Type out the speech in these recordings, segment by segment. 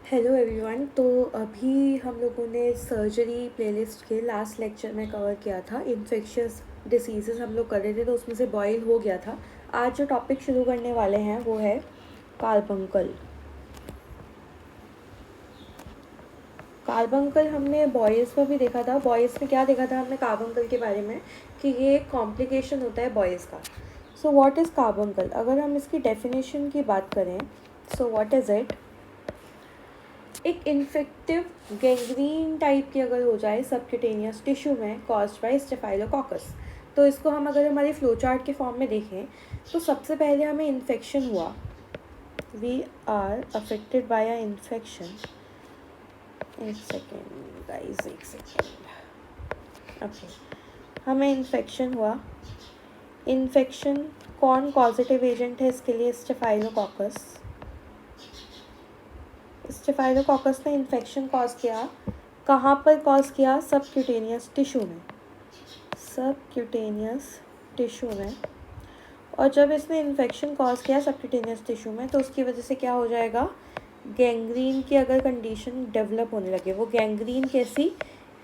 Hello everyone. तो अभी हम लोगों ने सर्जरी प्लेलिस्ट के लास्ट लेक्चर में कवर किया था इन्फेक्शियस डिसीज़ेस हम लोग कर रहे थे, तो उसमें से बॉयल हो गया था। आज जो टॉपिक शुरू करने वाले हैं वो है कार्बंकल। कार्बंकल हमने बॉयज़ में भी देखा था। बॉयज़ में क्या देखा था हमने कार्बंकल के बारे में कि ये एक कॉम्प्लिकेशन होता है बॉयज़ का। So what is carbuncle? अगर हम इसकी डेफिनेशन की बात करें, सो व्हाट इज़ इट? एक इन्फेक्टिव गैंग्रीन टाइप की अगर हो जाए सबक्यूटेनियस टिश्यू में कॉज्ड बाय स्टेफाइलोकोकस, तो इसको हम अगर हमारे फ्लो चार्ट के फॉर्म में देखें तो सबसे पहले हमें इन्फेक्शन हुआ, we are affected by a infection. एक सेकेंड गाइस, एक सेकेंड। ओके, हमें इन्फेक्शन हुआ। इन्फेक्शन कौन पॉजिटिव एजेंट है इसके लिए? स्टेफाइलोकोकस। स्टेफाइलोकोकस ने इन्फेक्शन कॉज किया। कहाँ पर कॉज किया? सबक्यूटेनियस टिश्यू में। सबक्यूटेनियस टिश्यू में। और जब इसने इन्फेक्शन कॉज किया सबक्यूटेनियस टिश्यू में, तो उसकी वजह से क्या हो जाएगा? गैंग्रीन की अगर कंडीशन डेवलप होने लगे, वो गैंग्रीन कैसी?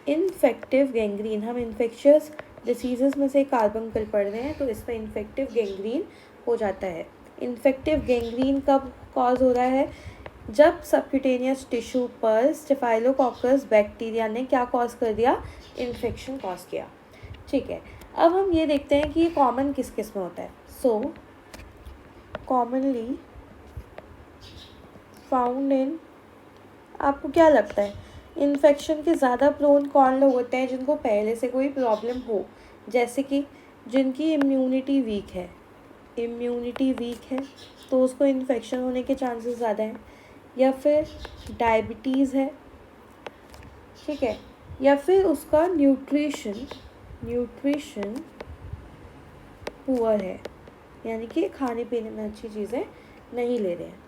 Infective gangrene. हम इन्फेक्शियस डिसीजेस में से कार्बंकल पढ़ रहे हैं, तो इसमें इन्फेक्टिव गैंग्रीन हो जाता है। इन्फेक्टिव गैंग्रीन कब कॉज हो रहा है? जब सबक्यूटेनियस टिश्यू पर स्टेफाइलोकोकस बैक्टीरिया ने क्या कॉज कर दिया? इन्फेक्शन कॉज किया। ठीक है, अब हम ये देखते हैं कि ये कॉमन किस किस में होता है। सो कॉमनली फाउंड इन, आपको क्या लगता है इन्फेक्शन के ज़्यादा प्रोन कौन लोग होते हैं? जिनको पहले से कोई प्रॉब्लम हो, जैसे कि जिनकी इम्यूनिटी वीक है। इम्यूनिटी वीक है तो उसको इन्फेक्शन होने के चांसेस ज़्यादा हैं। या फिर डायबिटीज़ है, ठीक है, या फिर उसका न्यूट्रिशन पुअर है, यानी कि खाने पीने में अच्छी चीज़ें नहीं ले रहे हैं।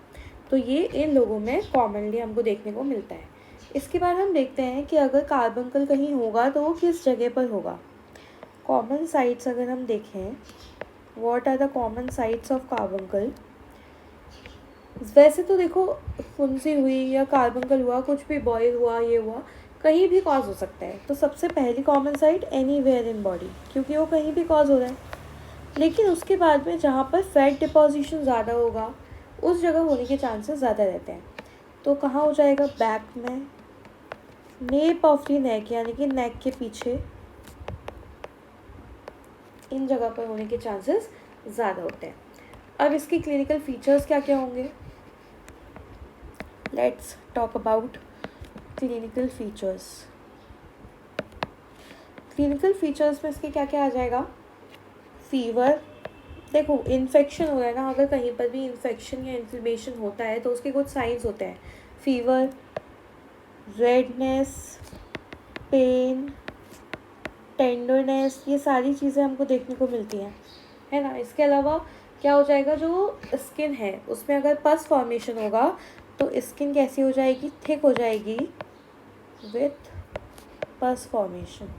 तो ये इन लोगों में कॉमनली हमको देखने को मिलता है। इसके बाद हम देखते हैं कि अगर कार्बंकल कहीं होगा तो वो किस जगह पर होगा। कॉमन साइट्स अगर हम देखें, what are the common sites of carbuncle? वैसे तो देखो, फुंसी हुई या कार्बंकल हुआ, कुछ भी बॉयल हुआ, ये हुआ, कहीं भी कॉज हो सकता है। तो सबसे पहली common site anywhere in body, क्योंकि वो कहीं भी कॉज हो रहा है। लेकिन उसके बाद में जहाँ पर फैट डिपॉजिशन ज़्यादा होगा, उस जगह होने के चांसेस ज़्यादा रहते हैं। तो कहाँ हो जाएगा? बैक में, नेप ऑफ द नेक, यानी कि नेक के पीछे, इन जगह पर होने के चांसेस ज़्यादा होते हैं। अब इसकी क्लिनिकल फीचर्स क्या क्या होंगे? Let's talk about clinical features. Clinical features में इसके क्या क्या आ जाएगा? फीवर। देखो, इन्फेक्शन हो रहा है ना, अगर कहीं पर भी इन्फेक्शन या इन्फ्लेमेशन होता है तो उसके कुछ साइंस होते हैं। फीवर, रेडनेस, पेन, टेंडरनेस, ये सारी चीज़ें हमको देखने को मिलती हैं, है ना। इसके अलावा क्या हो जाएगा? जो स्किन है उसमें अगर पस फॉर्मेशन होगा तो स्किन कैसी हो जाएगी? थिक हो जाएगी विथ पस फॉर्मेशन।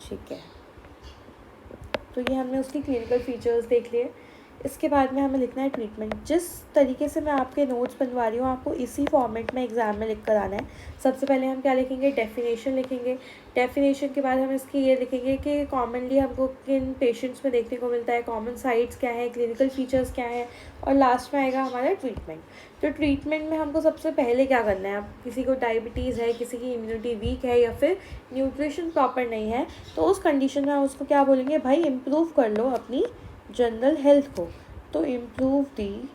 ठीक है, तो ये हमने उसकी क्लिनिकल फीचर्स देख लिए। इसके बाद में हमें लिखना है ट्रीटमेंट। जिस तरीके से मैं आपके नोट्स बनवा रही हूँ, आपको इसी फॉर्मेट में एग्ज़ाम में लिख कर आना है। सबसे पहले हम क्या लिखेंगे? डेफिनेशन लिखेंगे। डेफिनेशन के बाद हम इसकी ये लिखेंगे कि कॉमनली हमको किन पेशेंट्स में देखने को मिलता है, कॉमन साइट्स क्या है, क्लिनिकल फीचर्स क्या है, और लास्ट में आएगा हमारा ट्रीटमेंट। तो ट्रीटमेंट में हमको सबसे पहले क्या करना है? अब किसी को डायबिटीज़ है, किसी की इम्यूनिटी वीक है, या फिर न्यूट्रिशन प्रॉपर नहीं है, तो उस कंडीशन में हम उसको क्या बोलेंगे? भाई इम्प्रूव कर लो अपनी जनरल हेल्थ को। तो improve the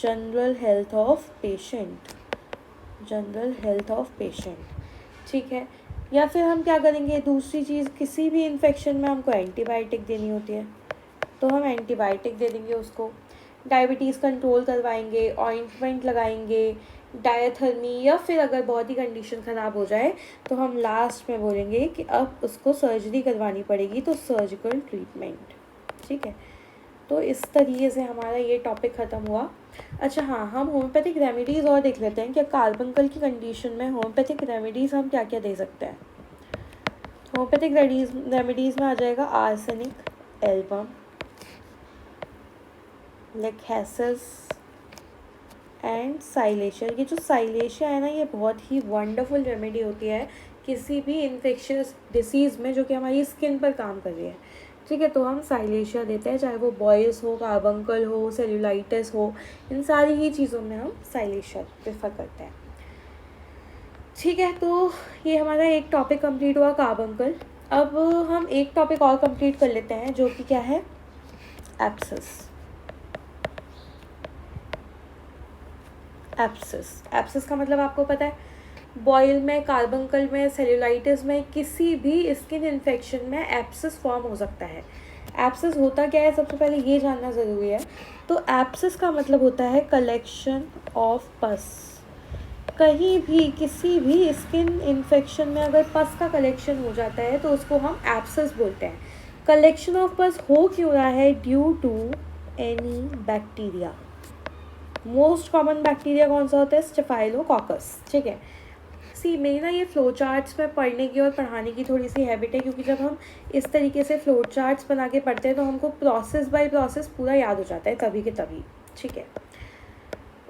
general health of patient, general health of patient. ठीक है, या फिर हम क्या करेंगे? दूसरी चीज़, किसी भी इन्फेक्शन में हमको एंटीबायोटिक देनी होती है, तो हम एंटीबायोटिक दे देंगे उसको। डायबिटीज़ कंट्रोल करवाएंगे, ऑइंटमेंट लगाएंगे, डायथर्मी, या फिर अगर बहुत ही कंडीशन ख़राब हो जाए तो हम लास्ट में बोलेंगे कि अब उसको सर्जरी करवानी पड़ेगी, तो सर्जिकल ट्रीटमेंट। ठीक है, तो इस तरीके से हमारा ये टॉपिक ख़त्म हुआ। अच्छा हाँ, हम होम्योपैथिक रेमेडीज़ और देख लेते हैं कि कार्बंकल की कंडीशन में होम्योपैथिक रेमेडीज़ हम क्या क्या दे सकते हैं। होम्योपैथिक रेमेडीज़ में आ जाएगा arsenic, album, lachesis, and silicea. ये जो साइलेशिया है ना, ये बहुत ही वंडरफुल रेमेडी होती है किसी भी इन्फेक्शियस डिसीज़ में जो कि हमारी स्किन पर काम कर रही है। ठीक है, तो हम साइलेशिया देते हैं, चाहे वो बॉयज़ हो, कार्बंकल हो, सेल्यूलाइटिस हो, इन सारी ही चीज़ों में हम साइलेशिया प्रेफर करते हैं। ठीक है, तो ये हमारा एक टॉपिक कंप्लीट हुआ कार्बंकल। अब हम एक टॉपिक और कंप्लीट कर लेते हैं जो कि क्या है, एब्सेस। एब्सेस का मतलब आपको पता है, बॉयल में, कार्बंकल में, सेल्यूलाइटिस में, किसी भी स्किन इन्फेक्शन में एब्सेस फॉर्म हो सकता है। एब्सेस होता क्या है, सबसे पहले ये जानना ज़रूरी है। तो एब्सेस का मतलब होता है कलेक्शन ऑफ पस। कहीं भी किसी भी स्किन इन्फेक्शन में अगर पस का कलेक्शन हो जाता है तो उसको हम एब्सेस बोलते हैं। कलेक्शन ऑफ पस हो क्यों रहा है, due to any bacteria. Most common bacteria कौन सा होता है, स्टेफाइलोकोकस। ठीक है, मेरी ना ये फ्लो चार्ट्स में पढ़ने की और पढ़ाने की थोड़ी सी हैबिट है, क्योंकि जब हम इस तरीके से फ्लो चार्ट्स बना के पढ़ते हैं तो हमको प्रोसेस बाय प्रोसेस पूरा याद हो जाता है तभी के तभी। ठीक है,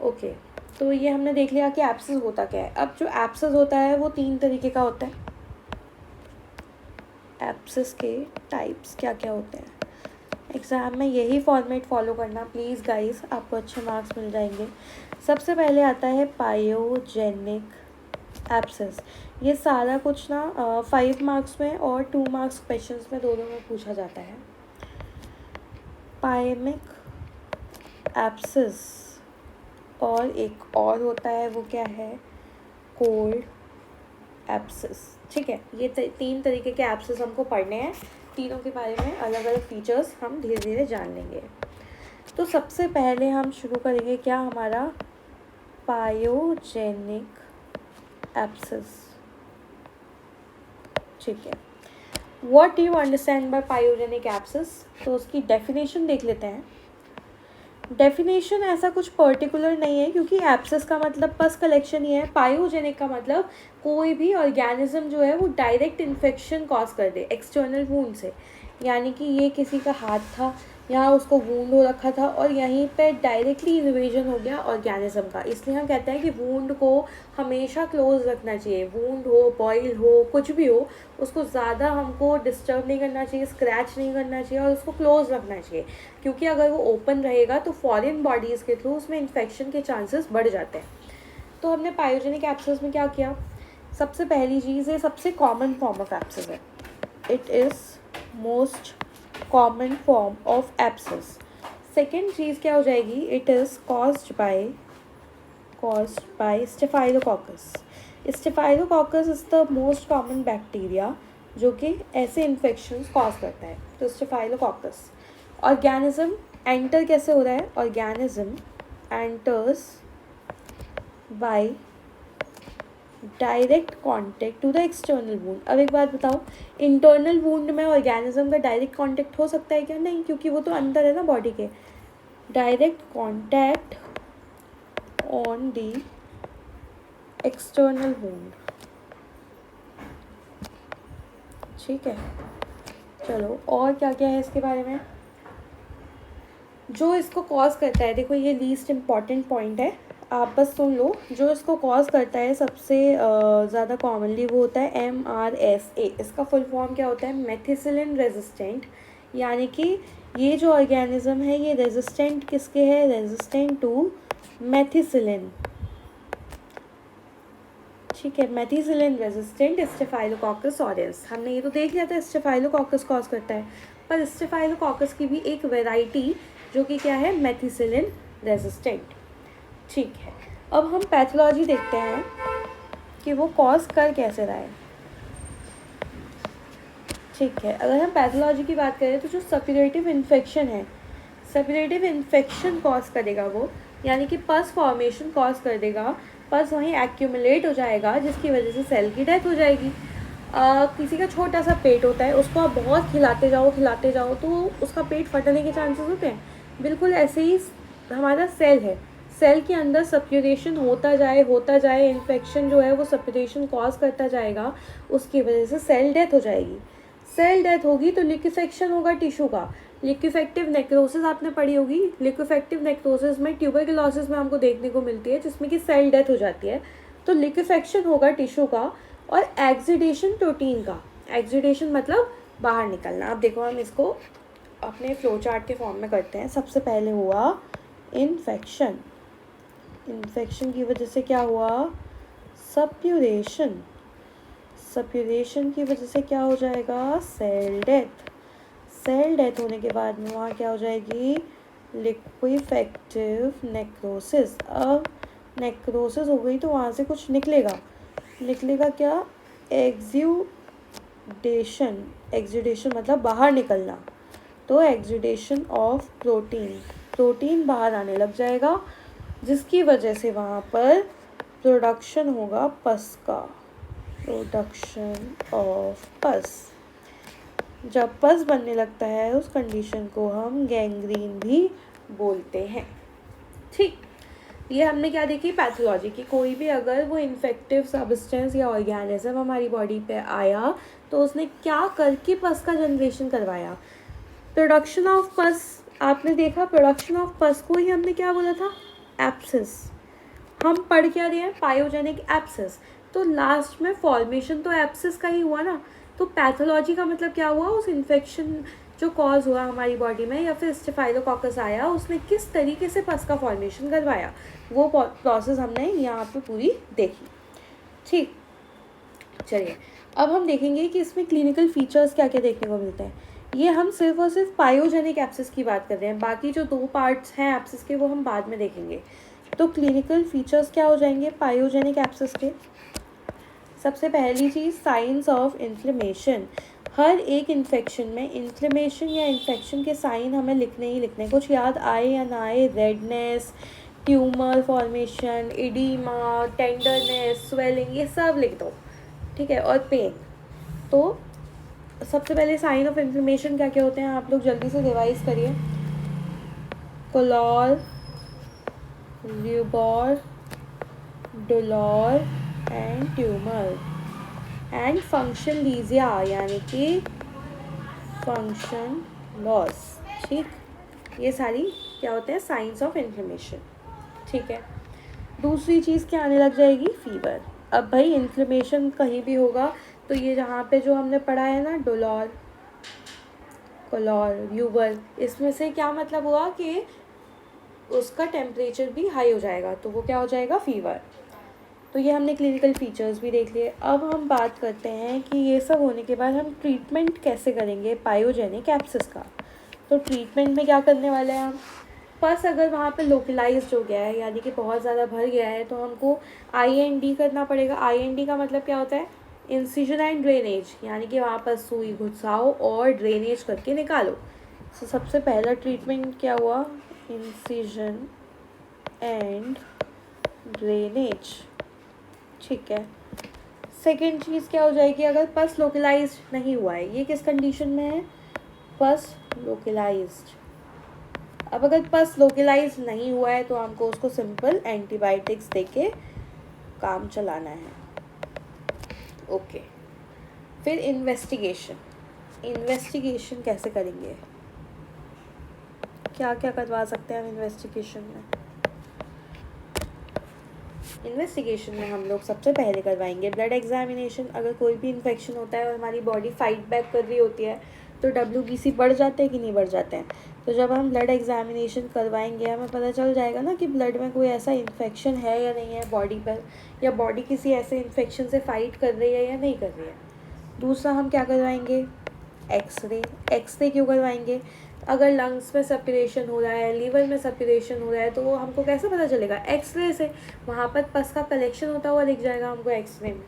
ओके, तो ये हमने देख लिया कि एब्सेस होता क्या है। अब जो एब्सेस होता है वो 3 तरीके का होता है। एब्सेस के टाइप्स क्या क्या होते हैं, एग्ज़ाम में यही फॉर्मेट फॉलो करना प्लीज़ गाइस, आपको अच्छे मार्क्स मिल जाएंगे। सबसे पहले आता है पायोजेनिक एब्सेस। ये सारा कुछ ना 5 मार्क्स में और 2 मार्क्स क्वेश्चंस में दोनों में पूछा जाता है। पायमिक एब्सेस, और एक और होता है वो क्या है, कोल्ड एब्सेस। ठीक है, ये 3 तरीके के एब्सेस हमको पढ़ने हैं। तीनों के बारे में अलग अलग फीचर्स हम धीरे धीरे जान लेंगे। तो सबसे पहले हम शुरू करेंगे क्या, हमारा पायोजेनिक एब्सेस। ठीक है, what do you understand by pyogenic abscess, तो उसकी डेफिनेशन देख लेते हैं। डेफिनेशन ऐसा कुछ पर्टिकुलर नहीं है, क्योंकि एब्सेस का मतलब पस कलेक्शन ही है। पायोजेनिक का मतलब कोई भी ऑर्गेनिज्म जो है वो डायरेक्ट इन्फेक्शन कॉज कर दे एक्सटर्नल वूंड से, यानी कि ये किसी का हाथ था, यहाँ उसको वूंड हो रखा था और यहीं पे डायरेक्टली इन्वेजन हो गया ऑर्गेनिज्म का। इसलिए हम कहते हैं कि वूंड को हमेशा क्लोज रखना चाहिए। वूंड हो, बॉयल हो, कुछ भी हो, उसको ज़्यादा हमको डिस्टर्ब नहीं करना चाहिए, स्क्रैच नहीं करना चाहिए और उसको क्लोज रखना चाहिए, क्योंकि अगर वो ओपन रहेगा तो फॉरेन बॉडीज़ के थ्रू उसमें इन्फेक्शन के चांसेस बढ़ जाते हैं। तो हमने पायोजेनिक एब्सेस में क्या किया, सबसे पहली चीज़ है, सबसे कॉमन फॉर्म ऑफ एब्सेस है, it is most common form of abscess. Second चीज़ क्या हो जाएगी, it is caused by staphylococcus. Staphylococcus is the most common bacteria जो कि ऐसे इन्फेक्शंस कॉज करता है। तो स्टेफाइलोकोकस। ऑर्गेनिज्म एंटर कैसे हो रहा है, organism enters by direct contact to the external wound. अब एक बात बताओ, इंटरनल वूंड में ऑर्गेनिज्म का डायरेक्ट कॉन्टेक्ट हो सकता है क्या, नहीं, क्योंकि वो तो अंदर है ना बॉडी के। Direct contact on the external wound. ठीक है, चलो और क्या क्या है इसके बारे में, जो इसको कॉज करता है। देखो ये लीस्ट इम्पॉर्टेंट पॉइंट है, आप बस सुन लो। जो इसको कॉज करता है सबसे ज़्यादा कॉमनली वो होता है MRSA। इसका फुल फॉर्म क्या होता है, मेथिसिलिन रेजिस्टेंट, यानी कि ये जो ऑर्गेनिज्म है ये रेजिस्टेंट किसके है, रेजिस्टेंट टू मेथिसिलिन। ठीक है, मेथिसिलिन रेजिस्टेंट स्टेफाइलोकोकस ऑरियस। हमने ये तो देख लिया था स्टेफाइलोकोकस कॉज करता है, पर स्टेफाइलोकोकस की भी एक वैरायटी जो कि क्या है, मेथिसिलिन रेजिस्टेंट। ठीक है, अब हम पैथोलॉजी देखते हैं कि वो कॉज कर कैसे रहा है। ठीक है, अगर हम पैथोलॉजी की बात करें तो जो सप्यूरेटिव इन्फेक्शन है, सप्यूरेटिव इन्फेक्शन कॉज करेगा वो, यानी कि पस फॉर्मेशन कॉज कर देगा, पस वहीं एक्यूमुलेट हो जाएगा जिसकी वजह से सेल की डेथ हो जाएगी। किसी का छोटा सा पेट होता है, उसको आप बहुत खिलाते जाओ तो उसका पेट फटने के चांसेस होते हैं। बिल्कुल ऐसे ही हमारा सेल है, सेल के अंदर सप्यूरेशन होता जाए, इन्फेक्शन जो है वो सप्यूरेशन कॉज करता जाएगा, उसकी वजह से सेल डेथ हो जाएगी। सेल डेथ होगी तो लिक्विफेक्शन होगा टिश्यू का, लिक्विफेक्टिव नेक्रोसिस आपने पढ़ी होगी। लिक्विफेक्टिव नेक्रोसिस में ट्यूबरकुलोसिस में हमको देखने को मिलती है, जिसमें कि सेल डेथ हो जाती है। तो लिक्विफेक्शन होगा टिश्यू का, और एक्सिडेशन प्रोटीन का। एक्सिडेशन मतलब बाहर निकलना। अब देखो हम इसको अपने फ्लो चार्ट के फॉर्म में करते हैं। सबसे पहले हुआ इन्फेक्शन। इन्फेक्शन की वजह से क्या हुआ? सप्यूरेशन। सप्यूरेशन की वजह से क्या हो जाएगा? Cell death. सेल डेथ होने के बाद में वहाँ क्या हो जाएगी? लिक्विफेक्टिव नेक्रोसिस। अब नेक्रोसिस हो गई तो वहाँ से कुछ निकलेगा। निकलेगा क्या? एक्सुडेशन। एक्सुडेशन मतलब बाहर निकलना। तो एक्सुडेशन ऑफ प्रोटीन। प्रोटीन बाहर आने लग जाएगा, जिसकी वजह से वहाँ पर प्रोडक्शन होगा पस का। प्रोडक्शन ऑफ पस। जब पस बनने लगता है उस कंडीशन को हम गैंग्रीन भी बोलते हैं। ठीक, ये हमने क्या देखी? पैथोलॉजी की। कोई भी अगर वो इन्फेक्टिव सब्सटेंस या ऑर्गेनिज्म हमारी बॉडी पे आया तो उसने क्या करके पस का जनरेशन करवाया? प्रोडक्शन ऑफ पस। आपने देखा प्रोडक्शन ऑफ पस को ही हमने क्या बोला था? एब्सिस। हम पढ़ क्या रहे हैं? Pyogenic abscess. तो लास्ट में फॉर्मेशन तो एब्सिस का ही हुआ ना। तो पैथोलॉजी का मतलब क्या हुआ? उस इन्फेक्शन जो कॉज हुआ हमारी बॉडी में, या फिर स्टेफाइलोकोकस आया, उसने किस तरीके से पस का फॉर्मेशन करवाया, वो प्रोसेस हमने यहाँ पे पूरी देखी। ठीक, चलिए अब हम देखेंगे कि इसमें क्लिनिकल फीचर्स क्या क्या देखने को मिलते हैं। ये हम सिर्फ और सिर्फ पायोजेनिक एब्सिस की बात कर रहे हैं, बाकी जो 2 पार्ट्स हैं एब्सिस के वो हम बाद में देखेंगे। तो क्लिनिकल फीचर्स क्या हो जाएंगे पायोजेनिक एब्सिस के? सबसे पहली चीज़ साइंस ऑफ इन्फ्लेमेशन। हर एक इन्फेक्शन में इन्फ्लेमेशन या इन्फेक्शन के साइन हमें लिखने ही लिखने, कुछ याद आए या ना आए। Redness, tumour formation, oedema, tenderness, swelling, ये सब लिख दो, ठीक है। और पेन। तो सबसे पहले साइन ऑफ इन्फ्लेमेशन क्या क्या होते हैं आप लोग जल्दी से रिवाइज करिए। Calor, rubor, dolor and tumor and functio laesa, यानी कि फंक्शन लॉस। ठीक, ये सारी क्या होते हैं? Science of inflammation. ठीक है, दूसरी चीज़ क्या आने लग जाएगी? फीवर। अब भाई इन्फ्लेमेशन कहीं भी होगा तो ये जहाँ पे जो हमने पढ़ा है ना, डोलर, कोलर, ल्यूबर, इसमें से क्या मतलब हुआ कि उसका टेम्परेचर भी हाई हो जाएगा, तो वो क्या हो जाएगा? फीवर। तो ये हमने क्लिनिकल फीचर्स भी देख लिए। अब हम बात करते हैं कि ये सब होने के बाद हम ट्रीटमेंट कैसे करेंगे पायोजेनिक एब्सिस का। तो ट्रीटमेंट में क्या करने वाले हैं हम? पस अगर वहाँ पे लोकलाइज्ड हो गया है, यानी कि बहुत ज़्यादा भर गया है, तो हमको IND करना पड़ेगा। IND का मतलब क्या होता है? इंसिजन एंड ड्रेनेज, यानी कि वहाँ पर सुई घुसाओ और ड्रेनेज करके निकालो। तो सबसे पहला ट्रीटमेंट क्या हुआ? Incision and drainage. ठीक है, सेकेंड चीज़ क्या हो जाएगी? अगर पस लोकलाइज्ड नहीं हुआ है, ये किस कंडीशन में है? पस लोकलाइज्ड। अब अगर पस लोकलाइज नहीं हुआ है तो हमको उसको सिंपल एंटीबायोटिक्स देके काम चलाना है। ओके, फिर इन्वेस्टिगेशन। इन्वेस्टिगेशन कैसे करेंगे? क्या क्या करवा सकते हैं हम इन्वेस्टिगेशन में? इन्वेस्टिगेशन में हम लोग सबसे पहले करवाएंगे ब्लड एग्जामिनेशन। अगर कोई भी इन्फेक्शन होता है और हमारी बॉडी फाइट बैक कर रही होती है तो WBC बढ़ जाते हैं कि नहीं बढ़ जाते हैं? तो जब हम ब्लड एग्जामिनेशन करवाएंगे हमें पता चल जाएगा ना कि ब्लड में कोई ऐसा इन्फेक्शन है या नहीं है बॉडी पर, या बॉडी किसी ऐसे इन्फेक्शन से फाइट कर रही है या नहीं कर रही है। दूसरा हम क्या करवाएंगे? एक्सरे। एक्सरे क्यों करवाएंगे? अगर लंग्स में सप्यूरेशन हो रहा है, लीवर में सप्यूरेशन हो रहा है, तो वो हमको कैसे पता चलेगा? एक्सरे से। वहाँ पर पस का कलेक्शन होता हुआ दिख जाएगा हमको एक्सरे में।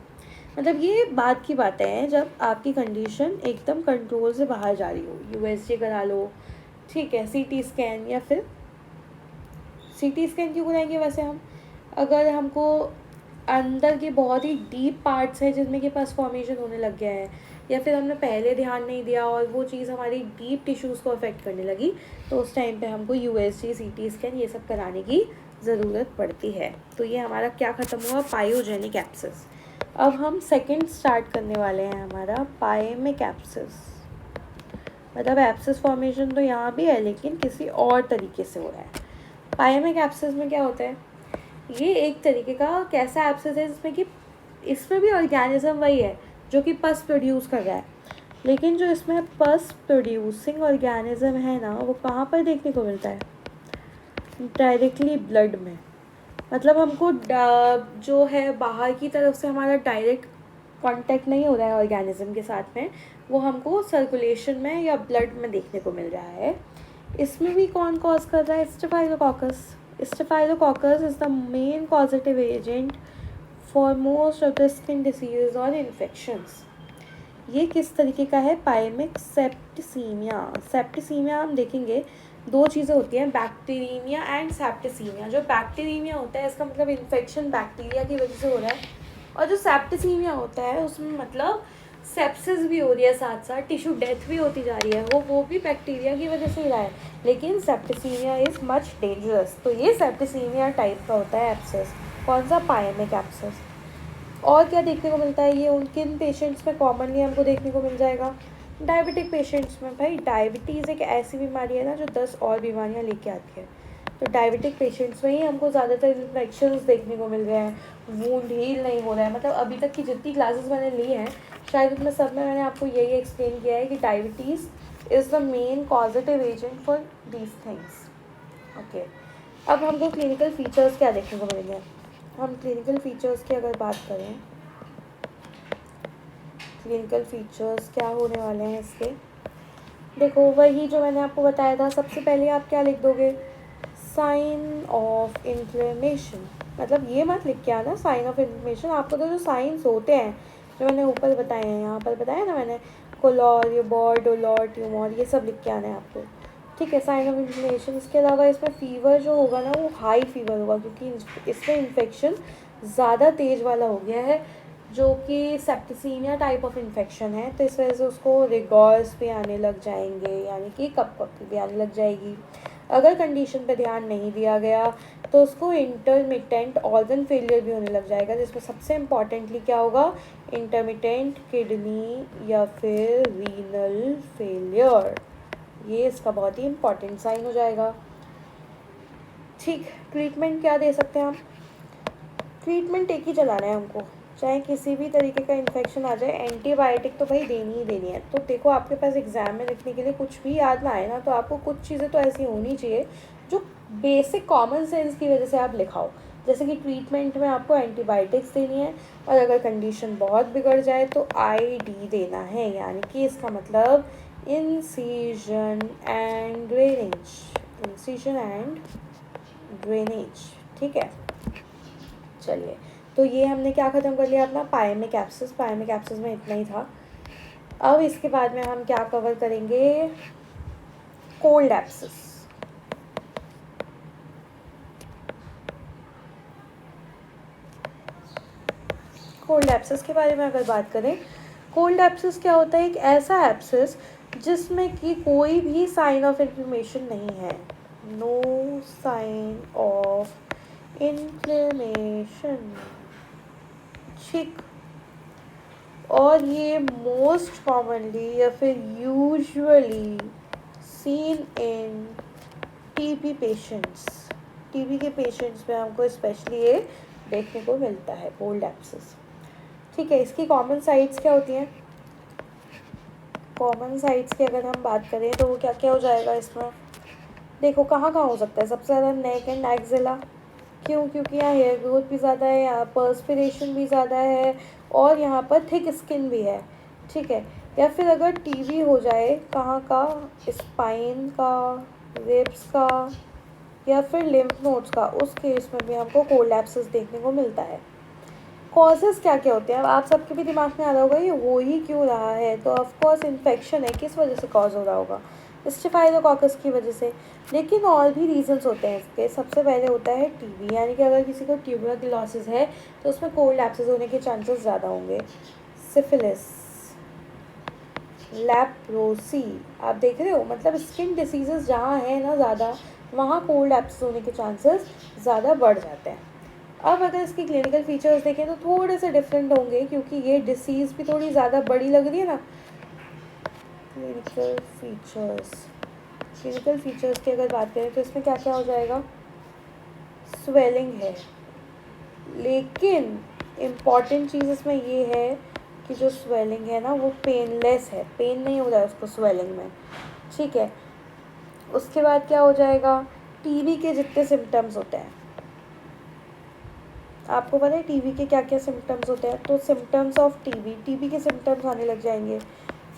मतलब ये बात की बातें हैं जब आपकी कंडीशन एकदम कंट्रोल से बाहर जा रही हो। USG करा लो, ठीक है, CT स्कैन, या फिर CT स्कैन क्यों कराएंगे वैसे हम? अगर हमको अंदर के बहुत ही डीप पार्ट्स हैं जिसमें कि पस फॉर्मेशन होने लग गया है, या फिर हमने पहले ध्यान नहीं दिया और वो चीज़ हमारी डीप टिश्यूज़ को अफेक्ट करने लगी, तो उस टाइम पे हमको USG, CT स्कैन ये सब कराने की ज़रूरत पड़ती है। तो ये हमारा क्या ख़त्म हुआ? Pyogenic abscess. अब हम सेकंड स्टार्ट करने वाले हैं हमारा पायमिक एब्सिस। मतलब एब्सेस फॉर्मेशन तो यहाँ भी है लेकिन किसी और तरीके से हो रहा है। पायमिक एब्सेस में क्या होता है, ये एक तरीके का कैसा एब्सेस है जिसमें कि इसमें भी ऑर्गेनिज्म वही है जो कि पस प्रोड्यूस कर रहा है, लेकिन जो इसमें पस प्रोड्यूसिंग ऑर्गेनिज्म है ना, वो कहाँ पर देखने को मिलता है, डायरेक्टली ब्लड में। मतलब हमको जो है बाहर की तरफ से हमारा डायरेक्ट कांटेक्ट नहीं हो रहा है ऑर्गेनिज्म के साथ में, वो हमको सर्कुलेशन में या ब्लड में देखने को मिल रहा है। इसमें भी कौन कॉज कर रहा है, staphylococcus. Staphylococcus is the main causative agent for most of the skin disease और इन्फेक्शंस। ये किस तरीके का है, पायमिक सेप्टिसीमिया। सेप्टिसीमिया हम देखेंगे दो चीज़ें होती हैं, बैक्टीरिया एंड सेप्टिसीमिया। जो बैक्टीरिया होता है इसका मतलब इन्फेक्शन बैक्टीरिया की वजह से हो रहा है, और जो सेप्टिसीमिया होता है उसमें मतलब सेप्सिस भी हो रही है, साथ साथ टिश्यू डेथ भी होती जा रही है, वो भी बैक्टीरिया की वजह से ही रहा है, लेकिन सेप्टिसीमिया इज़ मच डेंजरस। तो ये सेप्टिसीमिया टाइप का होता है एब्सेस। कौन सा, पायमिक एब्सेस। और क्या देखने को मिलता है, ये उन किन पेशेंट्स में कॉमनली हमको देखने को मिल जाएगा, डायबिटिक पेशेंट्स में। भाई डायबिटीज़ एक ऐसी बीमारी है ना जो 10 और बीमारियां लेके आती है, तो डायबिटिक पेशेंट्स में ही हमको ज़्यादातर इन्फेक्शंस देखने को मिल रहे हैं, वूंड हील नहीं हो रहा है। मतलब अभी तक की जितनी क्लासेस मैंने ली हैं शायद उनमें सब में मैंने आपको यही एक्सप्लेन किया है कि diabetes is the main causative agent for these things. Okay, अब हमको क्लिनिकल फीचर्स क्या देखने को मिलेंगे। हम क्लिनिकल फीचर्स की अगर बात करें, क्लिनिकल फीचर्स क्या होने वाले हैं इसके, देखो वही जो मैंने आपको बताया था। सबसे पहले आप क्या लिख दोगे, साइन ऑफ इन्फ्लेमेशन। मतलब ये मत लिख के आना साइन ऑफ इन्फ्लेमेशन, आपको तो जो साइंस होते हैं जो मैंने ऊपर बताए हैं, यहाँ पर बताया ना मैंने, कोलॉर, यूबॉर, डोलॉर, ट्यूमोर, ये सब लिख के आना है आपको, ठीक है, साइन ऑफ इन्फ्लेमेशन। इसके अलावा इसमें फीवर जो होगा ना वो हाई फीवर होगा, क्योंकि इसमें इन्फेक्शन ज़्यादा तेज़ वाला हो गया है, जो कि सेप्टिसीमिया टाइप ऑफ इन्फेक्शन है, तो इस वजह से उसको रिगॉर्स भी आने लग जाएंगे, यानी कि कप भी आने लग जाएगी। अगर कंडीशन पे ध्यान नहीं दिया गया तो उसको इंटरमिटेंट ऑर्गन फेलियर भी होने लग जाएगा, जिसमें सबसे इम्पॉर्टेंटली क्या होगा, इंटरमिटेंट किडनी या फिर रीनल फेलियर। ये इसका बहुत ही इम्पॉर्टेंट साइन हो जाएगा। ठीक, ट्रीटमेंट क्या दे सकते हैं हम, ट्रीटमेंट एक ही चलाना है हमको, चाहे किसी भी तरीके का इन्फेक्शन आ जाए, एंटीबायोटिक तो भाई देनी ही देनी है। तो देखो आपके पास एग्ज़ाम में लिखने के लिए कुछ भी याद ना आए ना, तो आपको कुछ चीज़ें तो ऐसी होनी चाहिए जो बेसिक कॉमन सेंस की वजह से आप लिखाओ। जैसे कि ट्रीटमेंट में आपको एंटीबायोटिक्स देनी है, और अगर कंडीशन बहुत बिगड़ जाए तो आईडी देना है, यानी कि इसका मतलब incision and drainage, incision and drainage, ठीक है। चलिए, तो ये हमने क्या ख़त्म कर लिया अपना, पायमिक एब्सेस। पायमिक एब्सेस में इतना ही था। अब इसके बाद में हम क्या कवर करेंगे, कोल्ड एब्सेस। कोल्ड एब्सेस के बारे में अगर बात करें, कोल्ड एब्सेस क्या होता है, एक ऐसा एब्सेस जिसमें कि कोई भी साइन ऑफ इन्फ्लेमेशन नहीं है, नो साइन ऑफ इन्फ्लेमेशन, ठीक। और ये मोस्ट कॉमनली या फिर usually seen in TB patients. TB के पेशेंट्स में हमको स्पेशली ये देखने को मिलता है, कोल्ड एब्सेस, ठीक है। इसकी कॉमन साइट्स क्या होती हैं, कॉमन साइट्स की अगर हम बात करें तो वो क्या क्या हो जाएगा इसमें, देखो कहाँ कहाँ हो सकता है, सबसे ज़्यादा नेक एंड एक्जिला। क्यों, क्योंकि यहाँ हेयर ग्रोथ भी ज़्यादा है, यहाँ पर्सपिरेशन भी ज़्यादा है, और यहाँ पर थिक स्किन भी है, ठीक है। या फिर अगर टीबी हो जाए कहाँ का, स्पाइन का, रिब्स का, या फिर लिम्फ नोड्स का, उस केस में भी हमको कोल्ड एब्सेस देखने को मिलता है। कॉजेज़ क्या क्या होते हैं, अब आप सबके भी दिमाग में आ रहा होगा ये हो ही क्यों रहा है, तो ऑफकोर्स इन्फेक्शन है, किस वजह से कॉज हो रहा होगा, स्टेफाइलोकोकस की वजह से। लेकिन और भी रीजंस होते हैं इसके। सबसे पहले होता है टीबी, यानी कि अगर किसी को ट्यूबरक्लोसिस है तो उसमें कोल्ड एब्सेस होने के चांसेस ज़्यादा होंगे। सिफिलिस, लेप्रोसी, आप देख रहे हो, मतलब स्किन डिसीजेस जहाँ हैं ना ज़्यादा, वहाँ कोल्ड एब्सेस होने के चांसेस ज़्यादा बढ़ जाते हैं। अब अगर इसकी क्लिनिकल फीचर्स देखें तो थोड़े से डिफरेंट होंगे, क्योंकि ये डिसीज़ भी थोड़ी ज़्यादा बड़ी लग रही है ना, क्लिनिकल फीचर्स, क्लिनिकल फीचर्स की अगर बात करें तो इसमें क्या क्या हो जाएगा, स्वेलिंग है, लेकिन इम्पॉर्टेंट चीज़ इसमें ये है कि जो स्वेलिंग है ना वो पेनलेस है, पेन नहीं हो रहा है उसको स्वेलिंग में, ठीक है। उसके बाद क्या हो जाएगा, टीबी के जितने सिम्टम्स होते हैं, आपको पता है टीबी के क्या क्या सिम्टम्स होते हैं, तो सिम्टम्स ऑफ टीबी, टीबी के सिम्टम्स आने लग जाएंगे।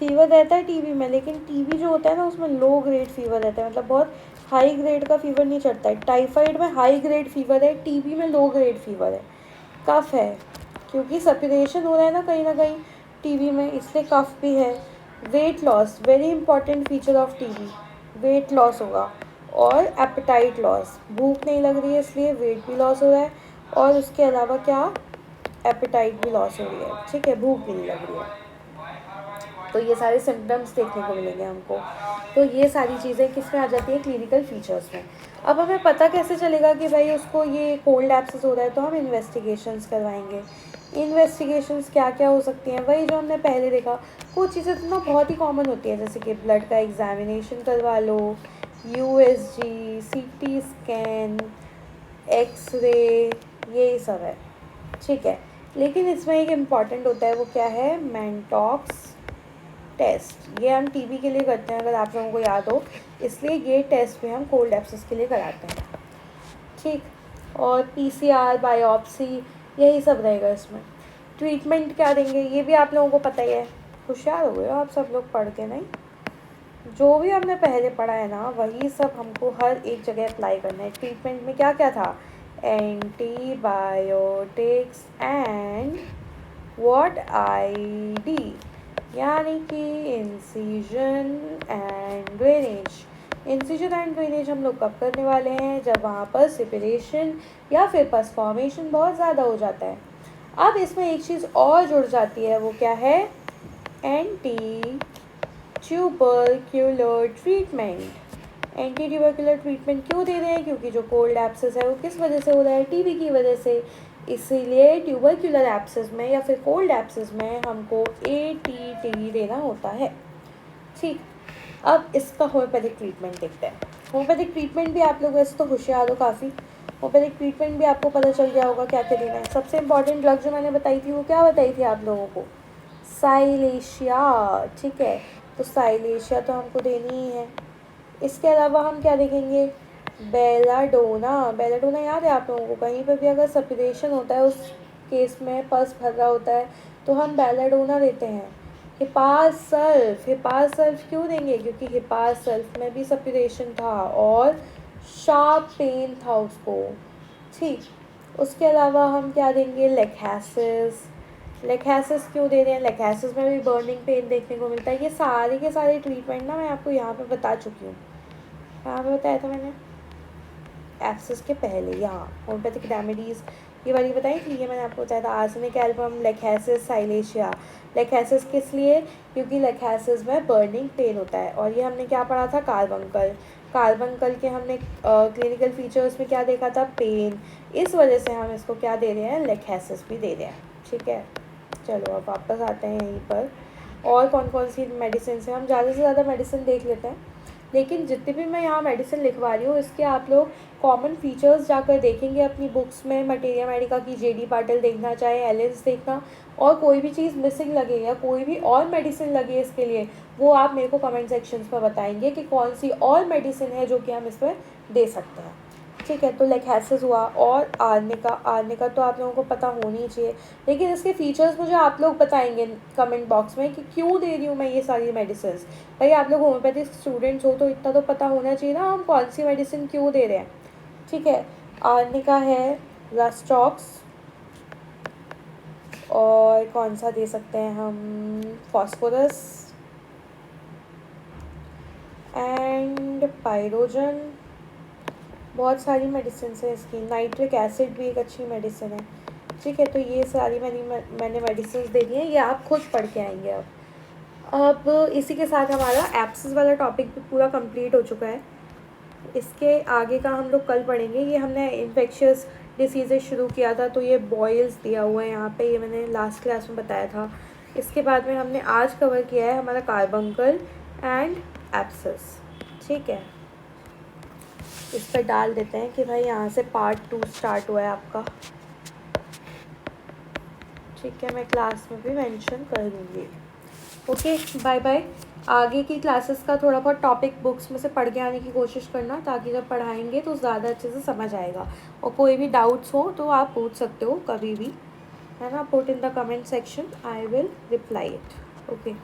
फीवर रहता है टीबी में, लेकिन टीबी जो होता है ना उसमें लो ग्रेड फीवर रहता है, मतलब बहुत हाई ग्रेड का फीवर नहीं चढ़ता है। टाइफाइड में हाई ग्रेड फीवर है, टीबी में लो ग्रेड फीवर है। कफ है, क्योंकि सपिरेशन हो रहा है ना कहीं टीबी में, इसलिए कफ भी है। Weight loss, very important feature of TB, weight loss होगा। और एपेटाइट लॉस, भूख नहीं लग रही है इसलिए वेट भी लॉस हो रहा है, और उसके अलावा क्या, एपेटाइट भी लॉस हो रही है, ठीक है, भूख भी नहीं लग रही है। तो ये सारे सिम्टम्स देखने को मिलेंगे हमको। तो ये सारी चीज़ें किस में आ जाती है, क्लिनिकल फीचर्स में। अब हमें पता कैसे चलेगा कि भाई उसको ये कोल्ड एब्सेस हो रहा है, तो हम इन्वेस्टिगेशंस करवाएंगे। इन्वेस्टिगेशंस क्या क्या हो सकती हैं, वही जो हमने पहले देखा। कुछ चीज़ें तो ना बहुत ही कॉमन होती है, जैसे कि ब्लड का एग्जामिनेशन करवा लो, यूएसजी, सीटी स्कैन, एक्सरे, यही सब है, ठीक है। लेकिन इसमें एक इम्पॉर्टेंट होता है, वो क्या है, मैनटॉक्स टेस्ट। ये हम टीबी के लिए करते हैं, अगर आप लोगों को याद हो, इसलिए ये टेस्ट भी हम कोल्ड एब्सेस के लिए कराते हैं, ठीक। और पीसीआर, बायोप्सी, यही सब रहेगा इसमें। ट्रीटमेंट क्या देंगे ये भी आप लोगों को पता ही है, होशियार हो गए हो आप सब लोग पढ़ के, नहीं, जो भी हमने पहले पढ़ा है ना वही सब हमको हर एक जगह अप्लाई करना है। ट्रीटमेंट में क्या क्या था, एंटीबायोटिक्स एंड व्हाट आईडी, यानी कि incision and drainage. Incision and drainage हम लोग कब करने वाले हैं, जब वहाँ पर सेपरेशन या फिर पस फॉर्मेशन बहुत ज़्यादा हो जाता है। अब इसमें एक चीज़ और जुड़ जाती है, वो क्या है, anti tubercular treatment. Anti tubercular treatment क्यों दे रहे हैं, क्योंकि जो कोल्ड एब्सेस है वो किस वजह से हो रहा है, टीबी की वजह से। इसीलिए ट्यूबरक्यूलर एब्सेस में या फिर कोल्ड एब्सेस में हमको ATT देना होता है, ठीक। अब इसका होम्योपैथिक ट्रीटमेंट देखते हैं। होम्योपैथिक ट्रीटमेंट भी आप लोग वैसे तो होशियार हो काफ़ी, होम्योपैथिक ट्रीटमेंट भी आपको पता चल गया होगा क्या क्या देना है। सबसे इंपॉर्टेंट ड्रग जो मैंने बताई थी वो क्या बताई थी आप लोगों को, साइलेशिया, ठीक है। तो साइलेशिया तो हमको देनी ही है। इसके अलावा हम क्या देखेंगे, बेलाडोना। बेलाडोना याद है आप लोगों को, कहीं पर भी अगर सपिरेशन होता है उस केस में, पस भर रहा होता है, तो हम बेलाडोना देते हैं। हिपास सल्फ, हिपास सल्फ क्यों देंगे, क्योंकि हिपास सल्फ में भी सपिरेशन था और शार्प पेन था उसको, ठीक। उसके अलावा हम क्या देंगे, लेकैसिस। लेकैसिस क्यों दे रहे हैं, लेकैसिस में भी बर्निंग पेन देखने को मिलता है। ये सारे के सारे ट्रीटमेंट ना मैं आपको यहाँ पे बता चुकी हूँ, कहाँ पे बताया था मैंने, एब्सेस के पहले, यहाँ होम्योपैथिक रेमेडीज़ ये वाली बताई थी, ये मैंने आपको बताया था, arsenic album, Lachesis, silicea. Lachesis किस लिए, क्योंकि लेकैसिस में बर्निंग पेन होता है। और ये हमने क्या पढ़ा था, कार्बंकल। कार्बंकल के हमने क्लिनिकल फीचर्स में क्या देखा था, पेन। इस वजह से हम इसको क्या दे रहे हैं, लेकैसिस भी दे रहे हैं, ठीक है। चलो अब वापस आते हैं यहीं पर, और कौन कौन सी मेडिसिन है, हम ज़्यादा से ज़्यादा मेडिसिन देख लेते हैं। लेकिन जितने भी मैं यहाँ मेडिसिन लिखवा रही हूँ इसके आप लोग कॉमन फीचर्स जाकर देखेंगे अपनी बुक्स में, मटेरिया मेडिका की JD पाटिल देखना, चाहे एलिस देखना, और कोई भी चीज़ मिसिंग लगे या कोई भी और मेडिसिन लगे इसके लिए, वो आप मेरे को कमेंट सेक्शंस में बताएंगे कि कौन सी और मेडिसिन है जो कि हम इसमें दे सकते हैं, ठीक है। तो लेकैसिस हुआ, और आर्निका। आर्निका तो आप लोगों को पता होनी चाहिए, लेकिन इसके फीचर्स मुझे आप लोग बताएंगे कमेंट बॉक्स में कि क्यों दे रही हूँ मैं ये सारी मेडिसिन। भाई आप लोग होम्योपैथिक स्टूडेंट्स हो तो इतना तो पता होना चाहिए ना हम कौन सी मेडिसिन क्यों दे रहे हैं, ठीक है। आर्निका है, रस्टॉक्स, और कौन सा दे सकते हैं हम, फॉस्फोरस एंड पायरोजन। बहुत सारी मेडिसिन है इसकी, नाइट्रिक एसिड भी एक अच्छी मेडिसिन है, ठीक है। तो ये सारी मैंने मेडिसिन दे दी हैं, ये आप खुद पढ़ के आएंगे। अब इसी के साथ हमारा एब्सेस वाला टॉपिक भी पूरा कंप्लीट हो चुका है। इसके आगे का हम लोग कल पढ़ेंगे। ये हमने इन्फेक्शियस डिसीज़ेज शुरू किया था, तो ये बॉयल्स दिया हुआ है यहाँ पे, ये मैंने लास्ट क्लास में बताया था। इसके बाद में हमने आज कवर किया है हमारा कार्बंकल, एंड एब्सेस। ठीक है, इस पर डाल देते हैं कि भाई यहाँ से पार्ट 2 स्टार्ट हुआ है आपका। ठीक है, मैं क्लास में भी मेंशन कर दूँगी। Okay, bye bye. आगे की क्लासेस का थोड़ा बहुत टॉपिक बुक्स में से पढ़ के आने की कोशिश करना, ताकि जब पढ़ाएंगे तो ज़्यादा अच्छे से समझ आएगा। और कोई भी डाउट्स हो तो आप पूछ सकते हो कभी भी, है ना। Put in the comment section, I will reply it. Okay.